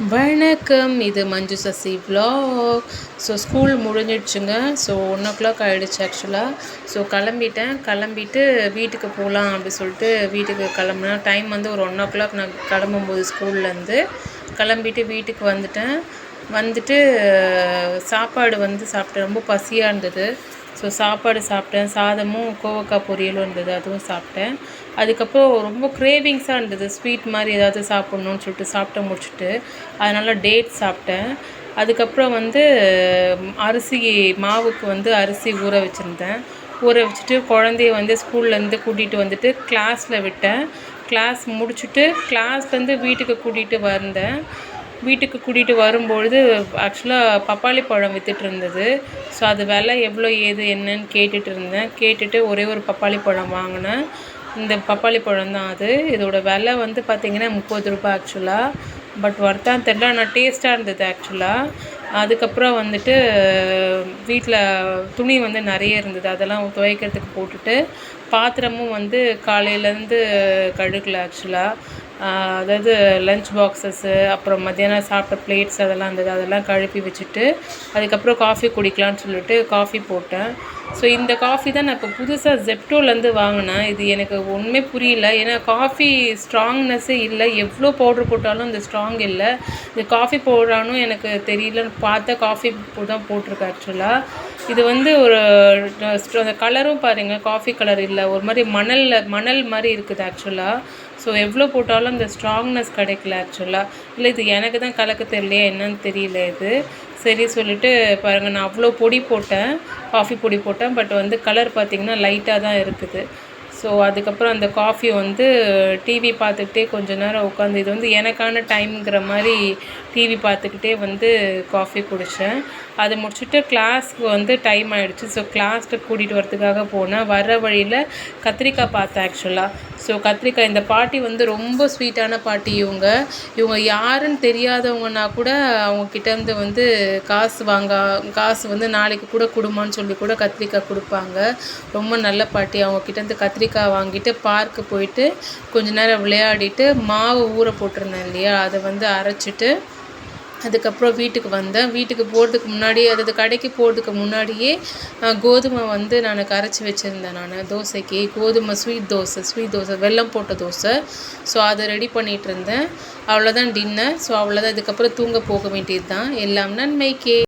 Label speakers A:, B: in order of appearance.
A: வணக்கம், இது Manju Sasi vlog. So school முடிஞ்சிடுச்சுங்க. ஸோ 1:00 ஆகிடுச்சு ஆக்சுவலாக. ஸோ கிளம்பிட்டு வீட்டுக்கு போகலாம் அப்படி சொல்லிட்டு வீட்டுக்கு கிளம்புனா டைம் வந்து ஒரு 1:00 நான் கிளம்பும்போது ஸ்கூல்லேருந்து கிளம்பிட்டு வீட்டுக்கு வந்துட்டு சாப்பாடு வந்து சாப்பிட்டேன். ரொம்ப பசியாக இருந்தது. ஸோ சாப்பாடு சாப்பிட்டேன். சாதமும் கோவக்காய் பொரியலும் இருந்தது, அதுவும் சாப்பிட்டேன். அதுக்கப்புறம் ரொம்ப கிரேவிங்ஸாக இருந்தது, ஸ்வீட் மாதிரி ஏதாவது சாப்பிட்ணுன்னு சொல்லிட்டு சாப்பிட்டு முடிச்சுட்டு அதனால் டேட் சாப்பிட்டேன். அதுக்கப்புறம் வந்து அரிசி மாவுக்கு வந்து அரிசி ஊற வச்சுட்டு குழந்தைய வந்து ஸ்கூல்லேருந்து கூட்டிகிட்டு வந்துட்டு கிளாஸில் விட்டேன். கிளாஸ் முடிச்சுட்டு கிளாஸ்லேருந்து வீட்டுக்கு கூட்டிகிட்டு வரும்பொழுது ஆக்சுவலாக பப்பாளி பழம் விற்றுட்டு இருந்தது. ஸோ அது விலை எவ்வளோ ஏது என்னன்னு கேட்டுட்டு ஒரே ஒரு பப்பாளி பழம் வாங்கினேன். இந்த பப்பாளி பழம் தான் அது. இதோட விலை வந்து பார்த்திங்கன்னா 30 ரூபாய் ஆக்சுவலாக. பட் ஒர்த்தான்னு தெரில, ஆனால் டேஸ்ட்டாக இருந்தது ஆக்சுவலாக. அதுக்கப்புறம் வந்துட்டு வீட்டில் துணி வந்து நிறைய இருந்தது, அதெல்லாம் துவைக்கிறதுக்கு போட்டுட்டு பாத்திரமும் வந்து காலையிலேருந்து கழுகலை ஆக்சுவலாக. அதாவது லஞ்ச் பாக்ஸஸ்ஸு, அப்புறம் மத்தியானம் சாப்பிட்ட பிளேட்ஸ் அதெல்லாம் இருந்தது, அதெல்லாம் கழுப்பி வச்சுட்டு அதுக்கப்புறம் காஃபி குடிக்கலான்னு சொல்லிட்டு காஃபி போட்டேன். ஸோ இந்த காஃபி தான் நான் இப்போ புதுசாக ஜெப்டோலேருந்து வாங்கினேன். இது எனக்கு ஒன்றுமே புரியல, ஏன்னா காஃபி ஸ்ட்ராங்னஸ்ஸே இல்லை. எவ்வளோ பவுட்ரு போட்டாலும் இந்த ஸ்ட்ராங் இல்லை. இது காஃபி பவுடரானும் எனக்கு தெரியலன்னு பார்த்தா காஃபி தான் போட்டிருக்கு ஆக்சுவலாக. இது வந்து ஒரு கலரும் பாருங்கள், காஃபி கலர் இல்லை, ஒரு மாதிரி மணல் மாதிரி இருக்குது ஆக்சுவலாக. ஸோ எவ்வளோ போட்டாலும் இந்த ஸ்ட்ராங்னஸ் கிடைக்கல ஆக்சுவலாக. இல்லை இது எனக்கு தான் கலக்க தெரியலையா என்னன்னு தெரியல இது. சரி சொல்லிட்டு பாருங்கள், நான் அவ்வளோ காஃபி பொடி போட்டேன். பட் வந்து கலர் பார்த்திங்கன்னா லைட்டாக தான் இருக்குது. ஸோ அதுக்கப்புறம் அந்த காஃபி வந்து டிவி பார்த்துக்கிட்டே கொஞ்சம் நேரம் உட்காந்து, இது வந்து எனக்கான டைம்ங்கிற மாதிரி டிவி பார்த்துக்கிட்டே வந்து காஃபி குடித்தேன். அதை முடிச்சுட்டு கிளாஸ்க்கு வந்து டைம் ஆகிடுச்சு. ஸோ கிளாஸ்க்கு கூட்டிகிட்டு வரதுக்காக போனேன். வர வழியில் கத்திரிக்காய் பார்த்தேன் ஆக்சுவலாக. ஸோ கத்திரிக்காய், இந்த பாட்டி வந்து ரொம்ப ஸ்வீட்டான பாட்டி. இவங்க யாருன்னு தெரியாதவங்கன்னா கூட அவங்கக்கிட்டேருந்து வந்து காசு வந்து நாளைக்கு கூட கொடுமான்னு சொல்லி கூட கத்திரிக்காய் கொடுப்பாங்க. ரொம்ப நல்ல பாட்டி. அவங்கக்கிட்டேருந்து கத்திரிக்காய் வாங்கிட்டு பார்க்கு போயிட்டு கொஞ்ச நேரம் விளையாடிட்டு மாவு ஊற போட்டிருந்தேன் இல்லையா, அதை வந்து அரைச்சிட்டு அதுக்கப்புறம் வீட்டுக்கு போகிறதுக்கு முன்னாடி, அதாவது கடைக்கு போகிறதுக்கு முன்னாடியே கோதுமை வந்து நான் கரைச்சி வச்சுருந்தேன். தோசைக்கு கோதுமை ஸ்வீட் தோசை வெல்லம் போட்ட தோசை. ஸோ அதை ரெடி பண்ணிகிட்டு இருந்தேன். அவ்வளோதான் டின்னர். ஸோ அவ்வளோதான். இதுக்கப்புறம் தூங்க போக வேண்டியது தான். எல்லாம் நன்மைக்கே.